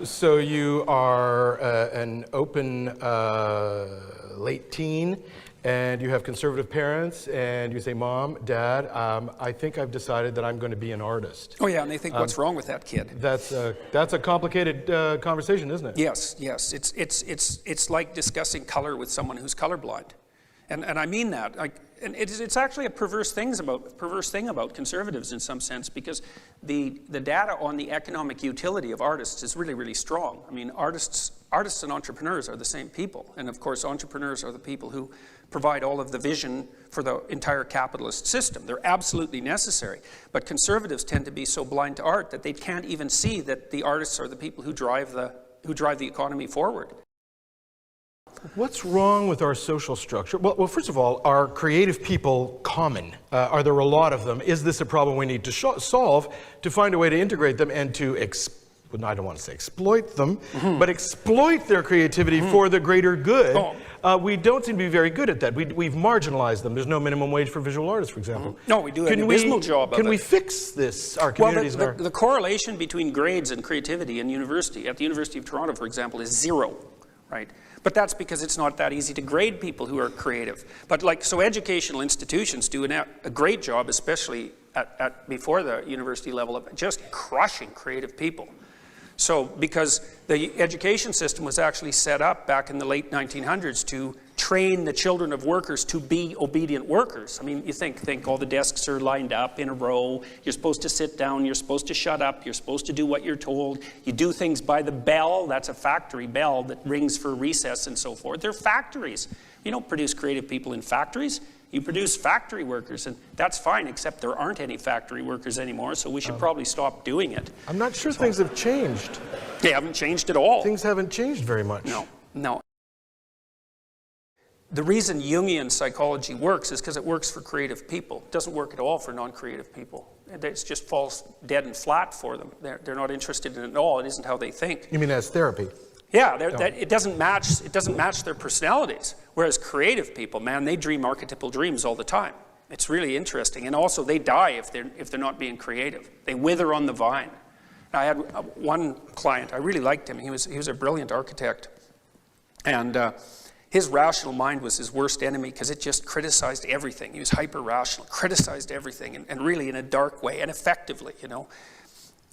So you are an open late teen, and you have conservative parents, and you say, Mom, Dad, I think I've decided that I'm going to be an artist. Oh yeah, and they think, what's wrong with that kid? That's a complicated conversation, isn't it? Yes, yes. It's like discussing color with someone who's colorblind. And I mean that. And it's actually a perverse thing about conservatives in some sense, because the data on the economic utility of artists is really, really strong. I mean, artists and entrepreneurs are the same people. And of course, entrepreneurs are the people who provide all of the vision for the entire capitalist system. They're absolutely necessary. But conservatives tend to be so blind to art that they can't even see that the artists are the people who drive the economy forward. What's wrong with our social structure? Well, first of all, are creative people common? Are there a lot of them? Is this a problem we need to solve to find a way to integrate them and to, I don't want to say exploit them, but exploit their creativity for the greater good? We don't seem to be very good at that. We've marginalized them. There's no minimum wage for visual artists, for example. No, we do an abysmal job of it. Can we fix this, our communities? Well, the correlation between grades and creativity in university, at the University of Toronto, for example, is 0, right? But that's because it's not that easy to grade people who are creative. But so educational institutions do a great job, especially before the university level, of just crushing creative people. So because the education system was actually set up back in the late 1900s to train the children of workers to be obedient workers. I mean, you think all the desks are lined up in a row. You're supposed to sit down. You're supposed to shut up. You're supposed to do what you're told. You do things by the bell. That's a factory bell that rings for recess and so forth. They're factories. You don't produce creative people in factories. You produce factory workers, and that's fine, except there aren't any factory workers anymore, so we should probably stop doing it. I'm not sure things have changed. They haven't changed at all. Things haven't changed very much. No. The reason Jungian psychology works is because it works for creative people. It doesn't work at all for non-creative people. It just falls dead and flat for them. They're not interested in it at all. It isn't how they think. You mean as therapy? Yeah, it doesn't match their personalities. Whereas creative people, man, they dream archetypal dreams all the time. It's really interesting. And also they die if they're not being creative. They wither on the vine. I had one client, I really liked him. He was a brilliant architect. And his rational mind was his worst enemy because it just criticized everything. He was hyper-rational, criticized everything, and really in a dark way and effectively, you know.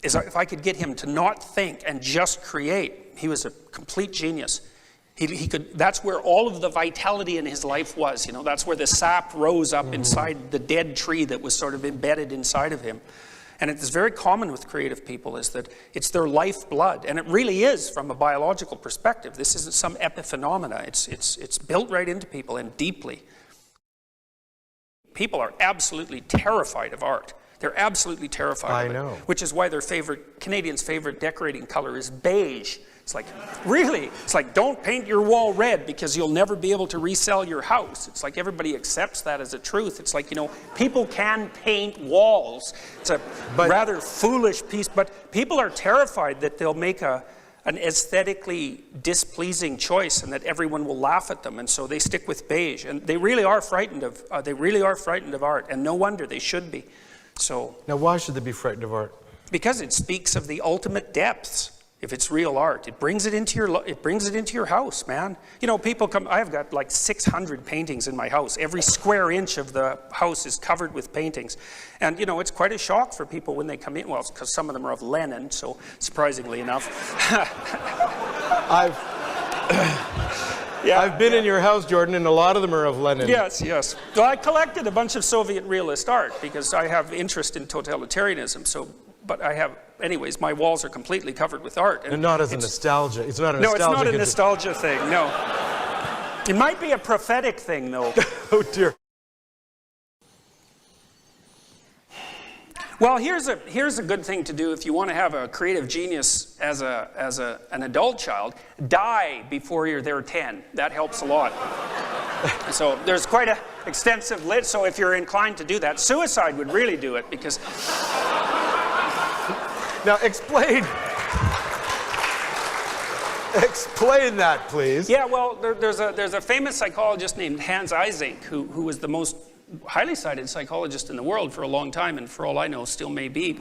If I could get him to not think and just create, he was a complete genius. He could. That's where all of the vitality in his life was. You know, that's where the sap rose up inside the dead tree that was sort of embedded inside of him. And it's very common with creative people is that it's their lifeblood, and it really is from a biological perspective. This isn't some epiphenomena. It's built right into people and deeply. People are absolutely terrified of art. They're absolutely terrified of it. I know. Which is why Canadians' favorite decorating color is beige. It's like, really? It's like, don't paint your wall red because you'll never be able to resell your house. It's like everybody accepts that as a truth. It's like, you know, people can paint walls. It's a rather foolish piece, but people are terrified that they'll make an aesthetically displeasing choice and that everyone will laugh at them, and so they stick with beige. And they really are frightened of art, and no wonder they should be. So now, why should they be frightened of art? Because it speaks of the ultimate depths. If it's real art, it brings it into your house, man. You know, people come. I've got like 600 paintings in my house. Every square inch of the house is covered with paintings, and you know, it's quite a shock for people when they come in. Well, because some of them are of Lenin, so surprisingly enough. I've been in your house, Jordan, and a lot of them are of Lenin. Yes, yes. Well, I collected a bunch of Soviet realist art because I have interest in totalitarianism. So, but I have, anyways, my walls are completely covered with art. And not as a nostalgia. It's not a nostalgia. No, it's not a nostalgia thing. No. It might be a prophetic thing, though. Oh dear. Well, here's a good thing to do if you want to have a creative genius as an adult child. Die before they're 10. That helps a lot. So there's quite an extensive list. So if you're inclined to do that, suicide would really do it because. Now explain that, please. Yeah, well, there's a famous psychologist named Hans Eysenck who was the most highly cited psychologist in the world for a long time, and for all I know, still may be.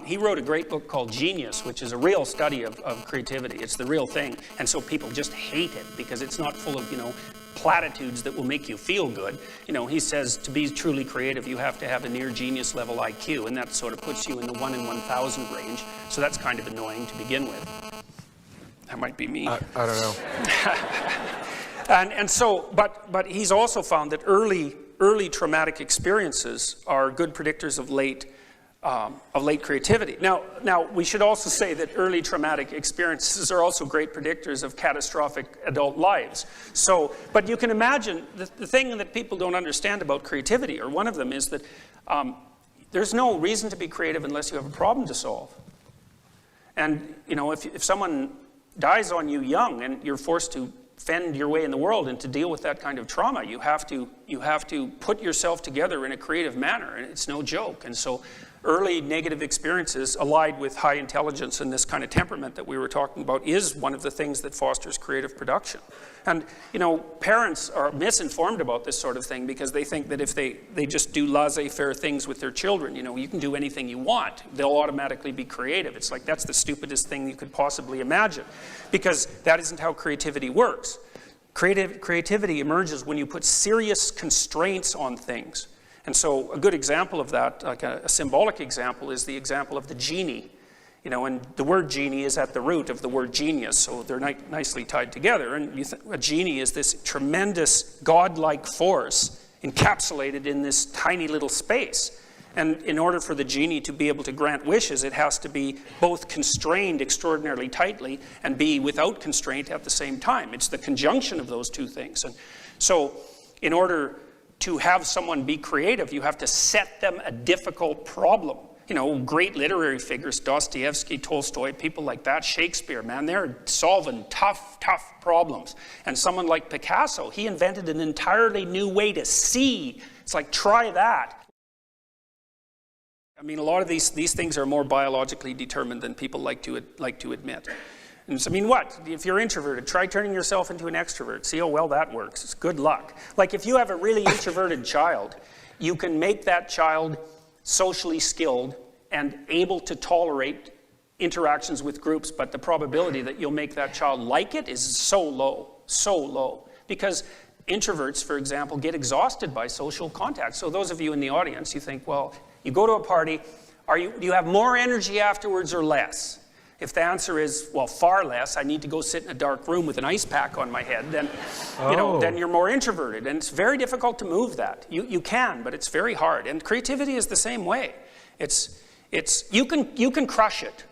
He wrote a great book called Genius, which is a real study of creativity. It's the real thing. And so people just hate it because it's not full of, platitudes that will make you feel good. He says to be truly creative, you have to have a near genius level IQ, and that sort of puts you in the 1 in 1,000 range. So that's kind of annoying to begin with. That might be me. I don't know. And so, but he's also found that early traumatic experiences are good predictors of late creativity. Now, we should also say that early traumatic experiences are also great predictors of catastrophic adult lives. So, but you can imagine the thing that people don't understand about creativity, or one of them, is that there's no reason to be creative unless you have a problem to solve. And if someone dies on you young and you're forced to fend your way in the world and to deal with that kind of trauma, you have to put yourself together in a creative manner, and it's no joke. And so early negative experiences allied with high intelligence and this kind of temperament that we were talking about is one of the things that fosters creative production. And parents are misinformed about this sort of thing because they think that if they just do laissez-faire things with their children, you can do anything you want, they'll automatically be creative. It's like, that's the stupidest thing you could possibly imagine, because that isn't how creativity works. Creativity emerges when you put serious constraints on things. And so a good example of that, like a symbolic example, is the example of the genie. And the word genie is at the root of the word genius, so they're nicely tied together. And a genie is this tremendous godlike force encapsulated in this tiny little space. And in order for the genie to be able to grant wishes, it has to be both constrained extraordinarily tightly and be without constraint at the same time. It's the conjunction of those two things. And so in order to have someone be creative, you have to set them a difficult problem. Great literary figures, Dostoevsky, Tolstoy, people like that, Shakespeare, man, they're solving tough problems. And someone like Picasso, he invented an entirely new way to see. It's like, try that. I mean, a lot of these things are more biologically determined than people like to admit. And so, what? If you're introverted, try turning yourself into an extrovert. See how well that works. It's good luck. Like, if you have a really introverted child, you can make that child socially skilled and able to tolerate interactions with groups, but the probability that you'll make that child like it is so low. Because introverts, for example, get exhausted by social contact. So those of you in the audience, you think, well, you go to a party, do you have more energy afterwards or less? If the answer is, well, far less, I need to go sit in a dark room with an ice pack on my head, then, then you're more introverted. And it's very difficult to move that. You can, but it's very hard. And creativity is the same way. You can crush it.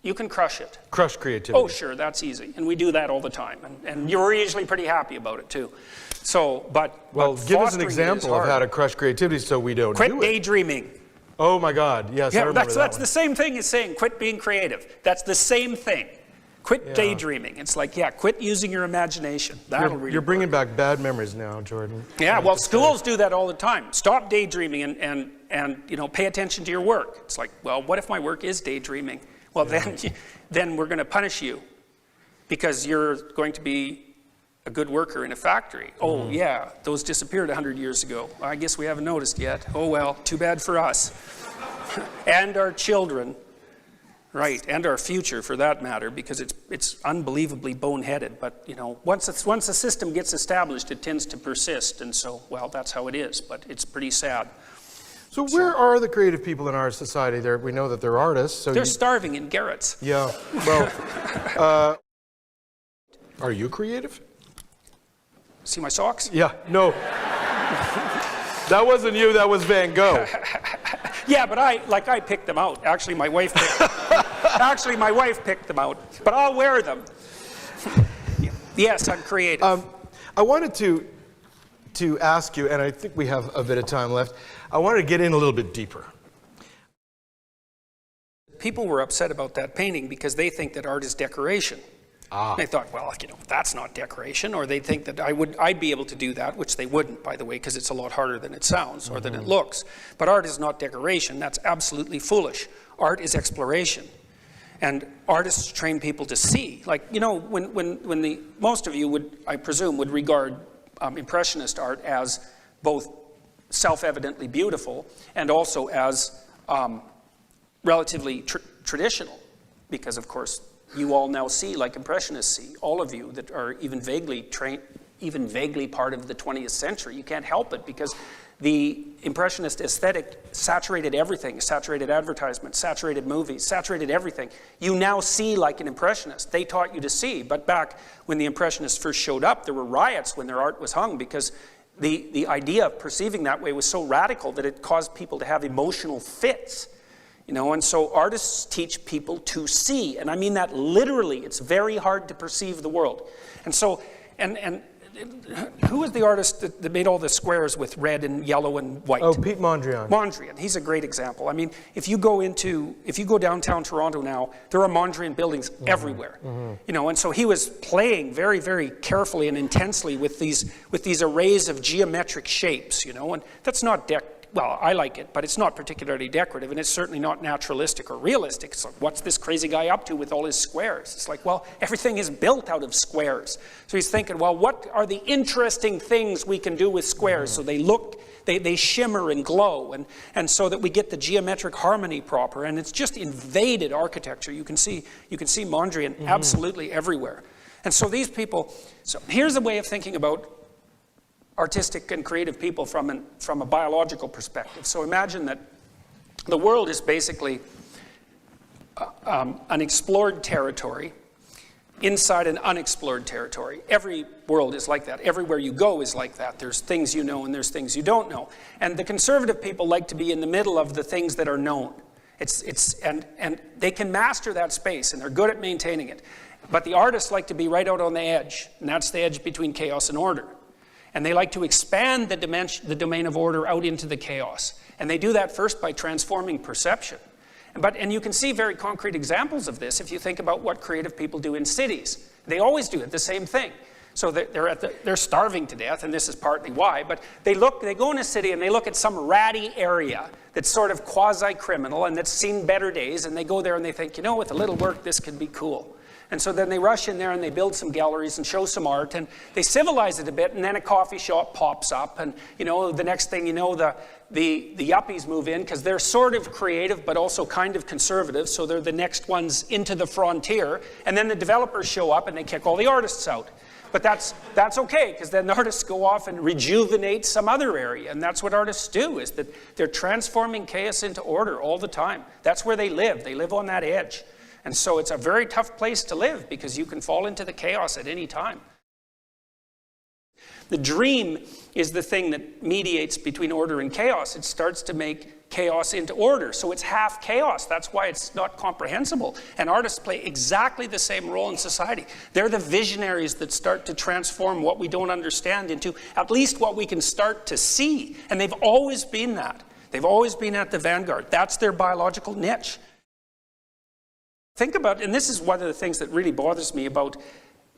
You can crush it. Crush creativity. Oh, sure, that's easy. And we do that all the time. And you're usually pretty happy about it, too. So, Well, give us an example of how to crush creativity so we don't do it. Quit daydreaming. Oh my God, yes, I remember that's the same thing as saying quit being creative. That's the same thing. Quit daydreaming. It's like, quit using your imagination. You're bringing back bad memories now, Jordan. Yeah, well, schools do that all the time. Stop daydreaming and pay attention to your work. It's like, well, what if my work is daydreaming? Well, then we're going to punish you because you're going to be a good worker in a factory. Oh, yeah, those disappeared 100 years ago. I guess we haven't noticed yet. Oh, well, too bad for us. And our children, right, and our future for that matter, because it's unbelievably boneheaded. But, once a system gets established, it tends to persist. And so, well, that's how it is. But it's pretty sad. So where are the creative people in our society? We know that they're artists. So they're starving in garrets. Yeah, well, are you creative? See my socks? Yeah, no. That wasn't you, that was Van Gogh. Yeah, but I picked them out. Actually, my wife picked them out. But I'll wear them. Yes, I'm creative. I wanted to ask you, and I think we have a bit of time left, I wanted to get in a little bit deeper. People were upset about that painting because they think that art is decoration. They thought, well, that's not decoration, or they think that I'd be able to do that, which they wouldn't, by the way, because it's a lot harder than it sounds or than it looks. But art is not decoration. That's absolutely foolish. Art is exploration. And artists train people to see. Like, when most of you would, I presume, would regard Impressionist art as both self-evidently beautiful and also as relatively traditional, because of course you all now see, like Impressionists see, all of you that are even vaguely part of the 20th century. You can't help it because the Impressionist aesthetic saturated everything, saturated advertisements, saturated movies, saturated everything. You now see like an Impressionist. They taught you to see, but back when the Impressionists first showed up, there were riots when their art was hung because the idea of perceiving that way was so radical that it caused people to have emotional fits. You know, and so artists teach people to see, and I mean that literally. It's very hard to perceive the world. And so, and who was the artist that made all the squares with red and yellow and white? Oh, Pete Mondrian. Mondrian, he's a great example. I mean, if you go downtown Toronto now, there are Mondrian buildings everywhere. You know, and so he was playing very, very carefully and intensely with these arrays of geometric shapes, you know, and that's not well, I like it, but it's not particularly decorative, and it's certainly not naturalistic or realistic. It's like, what's this crazy guy up to with all his squares? It's like, well, everything is built out of squares. So he's thinking, well, what are the interesting things we can do with squares so they look, they shimmer and glow, and so that we get the geometric harmony proper, and it's just invaded architecture. You can see Mondrian absolutely everywhere. And so these people, so here's a way of thinking about artistic and creative people from a biological perspective. So imagine that the world is basically an explored territory inside an unexplored territory. Every world is like that. Everywhere you go is like that. There's things you know and there's things you don't know. And the conservative people like to be in the middle of the things that are known. And they can master that space, and they're good at maintaining it. But the artists like to be right out on the edge, and that's the edge between chaos and order. And they like to expand the domain of order out into the chaos. And they do that first by transforming perception. And you can see very concrete examples of this if you think about what creative people do in cities. They always do it, the same thing. So they're starving to death, and this is partly why, but they go in a city and they look at some ratty area that's sort of quasi-criminal and that's seen better days, and they go there and they think, you know, with a little work, this could be cool. And so then they rush in there and they build some galleries and show some art, and they civilize it a bit, and then a coffee shop pops up, and you know, the next thing you know, the yuppies move in because they're sort of creative but also kind of conservative, so they're the next ones into the frontier, and then the developers show up and they kick all the artists out. But that's okay, because then the artists go off and rejuvenate some other area, and that's what artists do, is that they're transforming chaos into order all the time. That's where they live on that edge. And so it's a very tough place to live because you can fall into the chaos at any time. The dream is the thing that mediates between order and chaos. It starts to make chaos into order. So it's half chaos. That's why it's not comprehensible. And artists play exactly the same role in society. They're the visionaries that start to transform what we don't understand into at least what we can start to see. And they've always been that. They've always been at the vanguard. That's their biological niche. Think about, and this is one of the things that really bothers me about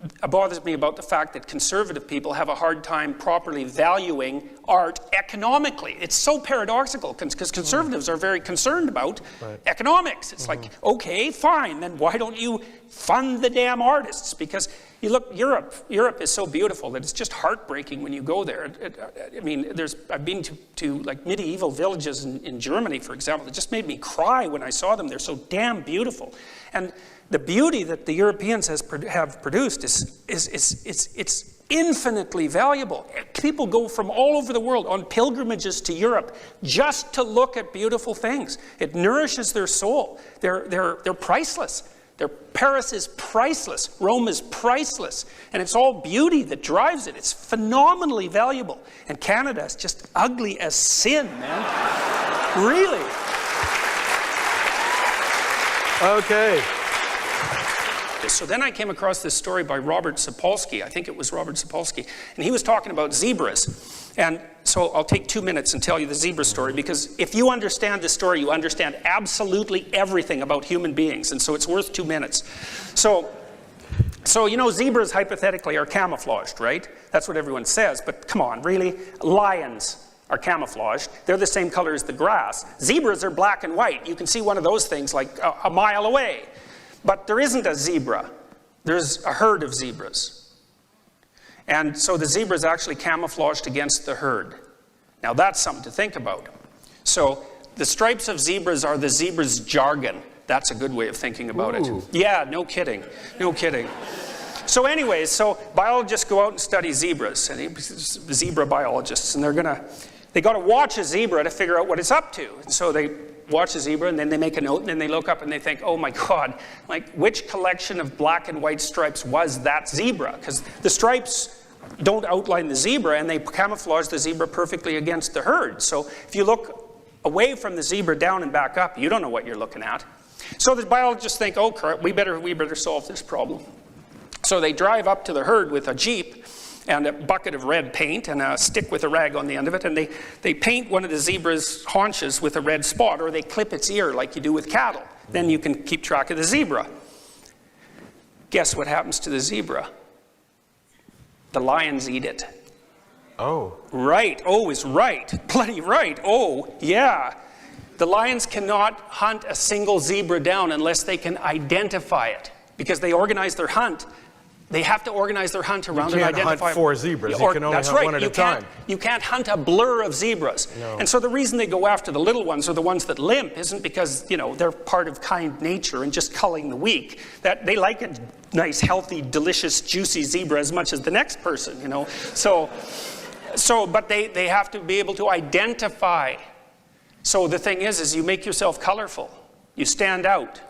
the fact that conservative people have a hard time properly valuing art economically. It's so paradoxical because conservatives are very concerned about economics. It's like, okay, fine, then why don't you fund the damn artists? Because you look, Europe is so beautiful that it's just heartbreaking when you go there. I mean, I've been to like medieval villages in Germany, for example. It just made me cry when I saw them. They're so damn beautiful. And the beauty that the Europeans have produced is infinitely valuable. People go from all over the world on pilgrimages to Europe just to look at beautiful things. It nourishes their soul. They're priceless. Paris is priceless. Rome is priceless. And it's all beauty that drives it. It's phenomenally valuable. And Canada is just ugly as sin, man. Really. Okay. So then I came across this story by Robert Sapolsky. I think it was Robert Sapolsky. And he was talking about zebras. And so I'll take 2 minutes and tell you the zebra story, because if you understand the story, you understand absolutely everything about human beings. And so it's worth 2 minutes. So you know, zebras hypothetically are camouflaged, right? That's what everyone says. But come on, really? Lions are camouflaged. They're the same color as the grass. Zebras are black and white. You can see one of those things like a mile away. But there isn't a zebra. There's a herd of zebras. And so the zebra is actually camouflaged against the herd. Now that's something to think about. So the stripes of zebras are the zebra's jargon. That's a good way of thinking about Ooh. it. Yeah, no kidding. No kidding. So anyways, so biologists go out and study zebras, and zebra biologists, and they got to watch a zebra to figure out what it's up to. And so they watch a zebra, and then they make a note, and then they look up and they think, oh my God, like which collection of black and white stripes was that zebra? Because the stripes don't outline the zebra, and they camouflage the zebra perfectly against the herd. So if you look away from the zebra down and back up, you don't know what you're looking at. So the biologists think, oh, we better solve this problem. So they drive up to the herd with a Jeep and a bucket of red paint and a stick with a rag on the end of it, and they paint one of the zebra's haunches with a red spot, or they clip its ear like you do with cattle. Then you can keep track of the zebra. Guess what happens to the zebra? The lions eat it. Oh. Right. Oh is right. Bloody right. Oh, yeah. The lions cannot hunt a single zebra down unless they can identify it, because they organize their hunt. They have to organize their hunt around an identifier. You can't hunt 4 zebras. You can only hunt one at a time. You can't hunt a blur of zebras. No. And so the reason they go after the little ones or the ones that limp isn't because, you know, they're part of kind nature and just culling the weak. That they like a nice, healthy, delicious, juicy zebra as much as the next person, you know. But they have to be able to identify. So the thing is you make yourself colorful. You stand out.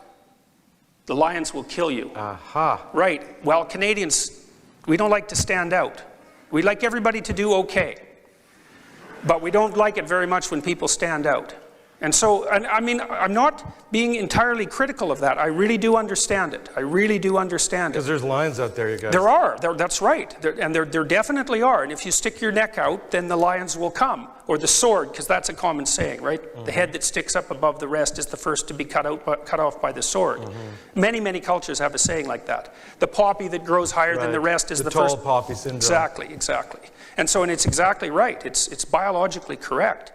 The lions will kill you. Aha. Right. Well, Canadians, we don't like to stand out. We like everybody to do okay. But we don't like it very much when people stand out. And so, I mean, I'm not being entirely critical of that. I really do understand it. I really do understand it. Because there's lions out there, you guys. There are. That's right. There definitely are. And if you stick your neck out, then the lions will come. Or the sword, because that's a common saying, right? Mm-hmm. The head that sticks up above the rest is the first to be cut off by the sword. Mm-hmm. Many cultures have a saying like that. The poppy that grows higher than the rest is the first. The tall poppy syndrome. Exactly. And so, and it's exactly right. It's biologically correct.